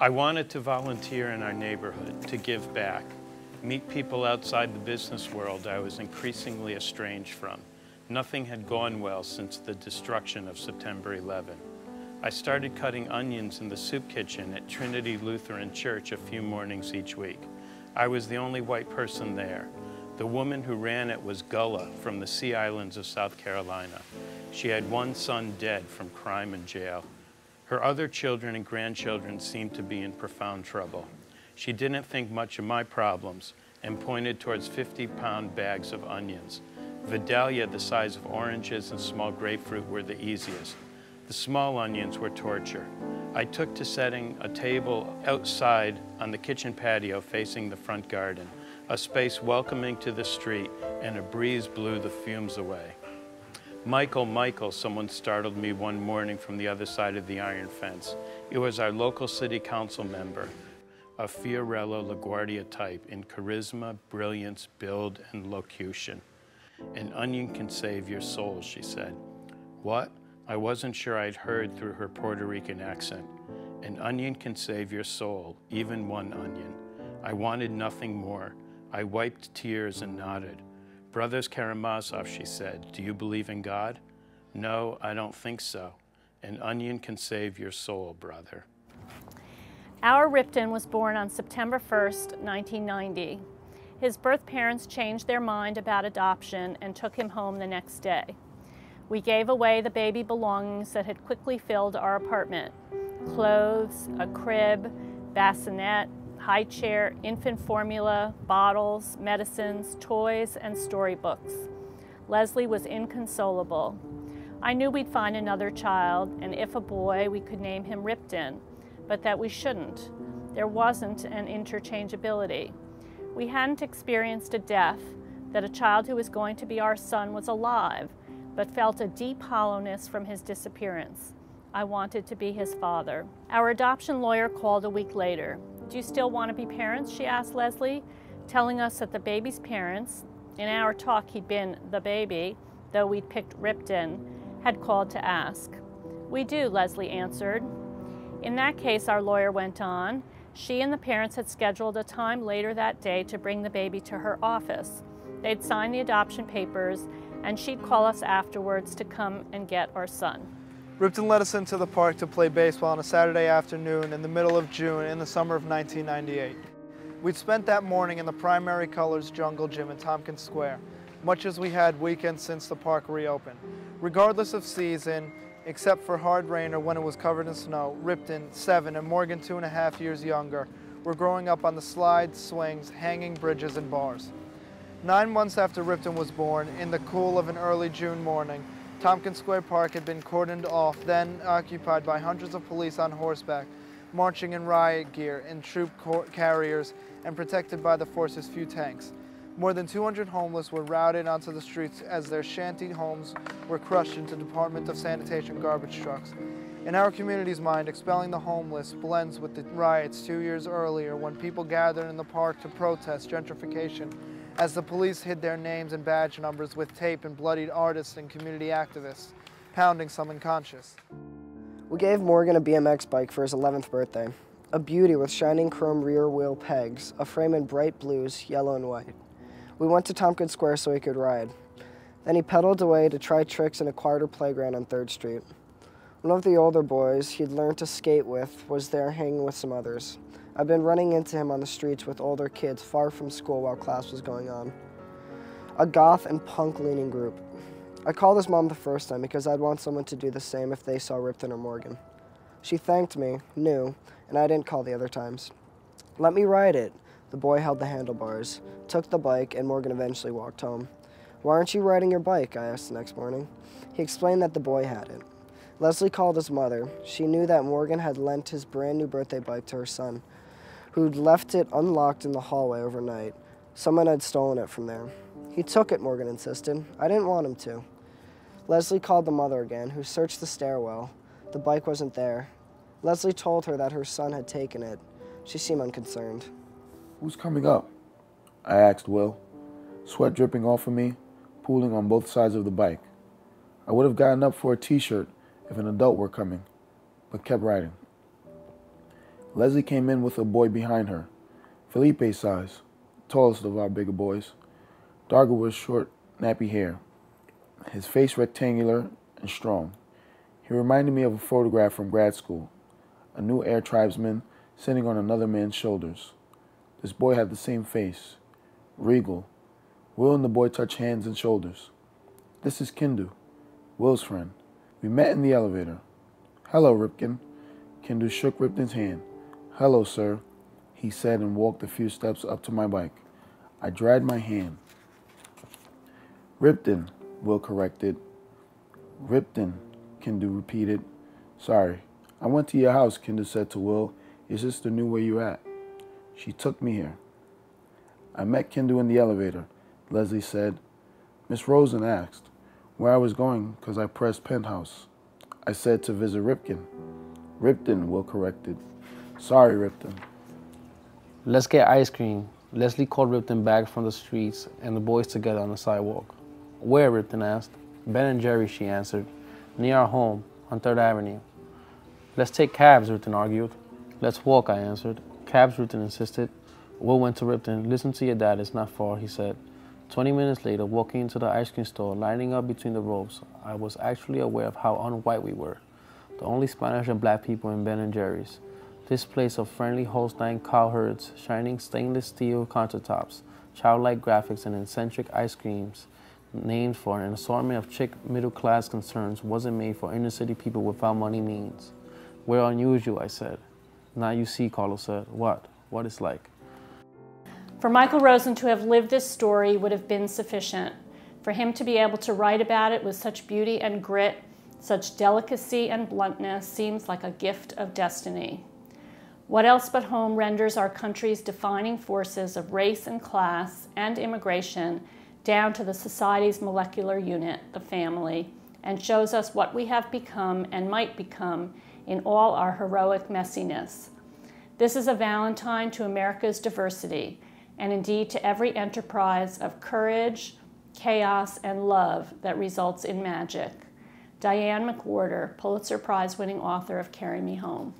I wanted to volunteer in our neighborhood, to give back, meet people outside the business world I was increasingly estranged from. Nothing had gone well since the destruction of September 11. I started cutting onions in the soup kitchen at Trinity Lutheran Church a few mornings each week. I was the only white person there. The woman who ran it was Gullah from the Sea Islands of South Carolina. She had one son dead from crime and jail. Her other children and grandchildren seemed to be in profound trouble. She didn't think much of my problems and pointed towards 50-pound bags of onions. Vidalia the size of oranges and small grapefruit were the easiest. The small onions were torture. I took to setting a table outside on the kitchen patio facing the front garden, a space welcoming to the street, and a breeze blew the fumes away. Michael, someone startled me one morning from the other side of the iron fence. It was our local city council member, a Fiorello LaGuardia type in charisma, brilliance, build, and locution. An onion can save your soul, she said. What? I wasn't sure I'd heard through her Puerto Rican accent. An onion can save your soul, even one onion. I wanted nothing more. I wiped tears and nodded. Brothers Karamazov, she said, do you believe in God? No, I don't think so. An onion can save your soul, brother. Our Ripton was born on September 1st, 1990. His birth parents changed their mind about adoption and took him home the next day. We gave away the baby belongings that had quickly filled our apartment: clothes, a crib, bassinet, high chair, infant formula, bottles, medicines, toys, and storybooks. Leslie was inconsolable. I knew we'd find another child, and if a boy, we could name him Ripton, but that we shouldn't. There wasn't an interchangeability. We hadn't experienced a death, that a child who was going to be our son was alive, but felt a deep hollowness from his disappearance. I wanted to be his father. Our adoption lawyer called a week later. Do you still want to be parents? She asked Leslie, telling us that the baby's parents, in our talk he'd been the baby, though we'd picked Ripton, had called to ask. We do, Leslie answered. In that case, our lawyer went on, she and the parents had scheduled a time later that day to bring the baby to her office. They'd sign the adoption papers, and she'd call us afterwards to come and get our son. Ripton led us into the park to play baseball on a Saturday afternoon in the middle of June in the summer of 1998. We'd spent that morning in the Primary Colors Jungle Gym in Tompkins Square, much as we had weekends since the park reopened. Regardless of season, except for hard rain or when it was covered in snow, Ripton, 7, and Morgan, 2.5 years younger, were growing up on the slides, swings, hanging bridges, and bars. 9 months after Ripton was born, in the cool of an early June morning, Tompkins Square Park had been cordoned off, then occupied by hundreds of police on horseback, marching in riot gear, in troop carriers, and protected by the force's few tanks. More than 200 homeless were routed onto the streets as their shanty homes were crushed into Department of Sanitation garbage trucks. In our community's mind, expelling the homeless blends with the riots 2 years earlier when people gathered in the park to protest gentrification, as the police hid their names and badge numbers with tape and bloodied artists and community activists, pounding some unconscious. We gave Morgan a BMX bike for his 11th birthday, a beauty with shining chrome rear wheel pegs, a frame in bright blues, yellow and white. We went to Tompkins Square so he could ride. Then he pedaled away to try tricks in a quieter playground on 3rd Street. One of the older boys he'd learned to skate with was there hanging with some others. I've been running into him on the streets with older kids far from school while class was going on. A goth and punk-leaning group. I called his mom the first time because I'd want someone to do the same if they saw Ripton or Morgan. She thanked me, knew, and I didn't call the other times. Let me ride it. The boy held the handlebars, took the bike, and Morgan eventually walked home. Why aren't you riding your bike? I asked the next morning. He explained that the boy had it. Leslie called his mother. She knew that Morgan had lent his brand new birthday bike to her son, who'd left it unlocked in the hallway overnight. Someone had stolen it from there. He took it, Morgan insisted. I didn't want him to. Leslie called the mother again, who searched the stairwell. The bike wasn't there. Leslie told her that her son had taken it. She seemed unconcerned. Who's coming up? I asked Will, sweat dripping off of me, pooling on both sides of the bike. I would have gotten up for a t-shirt if an adult were coming, but kept riding. Leslie came in with a boy behind her, Felipe size, tallest of our bigger boys. Darger with short, nappy hair, his face rectangular and strong. He reminded me of a photograph from grad school, a new air tribesman sitting on another man's shoulders. This boy had the same face, regal. Will and the boy touched hands and shoulders. This is Kindu, Will's friend. We met in the elevator. Hello, Ripken. Kindu shook Ripton's hand. Hello, sir, he said and walked a few steps up to my bike. I dried my hand. Ripton, Will corrected. Ripton, Kindu repeated. Sorry. I went to your house, Kindu said to Will. Your sister knew where you at. She took me here. I met Kindu in the elevator, Leslie said. Miss Rosen asked where I was going because I pressed penthouse. I said to visit Ripken. Ripton, Will corrected. Sorry, Ripton. Let's get ice cream. Leslie called Ripton back from the streets and the boys together on the sidewalk. Where? Ripton asked. Ben & Jerry's, she answered. Near our home, on 3rd Avenue. Let's take cabs, Ripton argued. Let's walk, I answered. Cabs, Ripton insisted. Will went to Ripton. Listen to your dad, it's not far, he said. 20 minutes later, walking into the ice cream store, lining up between the rows, I was actually aware of how unwhite we were. The only Spanish and black people in Ben & Jerry's. This place of friendly Holstein cowherds, shining stainless steel countertops, childlike graphics, and eccentric ice creams named for an assortment of chic middle-class concerns wasn't made for inner-city people without money means. We're unusual, I said. Now you see, Carlos said. What? What it's like. For Michael Rosen to have lived this story would have been sufficient. For him to be able to write about it with such beauty and grit, such delicacy and bluntness seems like a gift of destiny. Whatelsebuthome renders our country's defining forces of race and class and immigration down to the society's molecular unit, the family, and shows us what we have become and might become in all our heroic messiness. This is a Valentine to America's diversity, and indeed to every enterprise of courage, chaos, and love that results in magic. Diane McWhorter, Pulitzer Prize-winning author of Carry Me Home.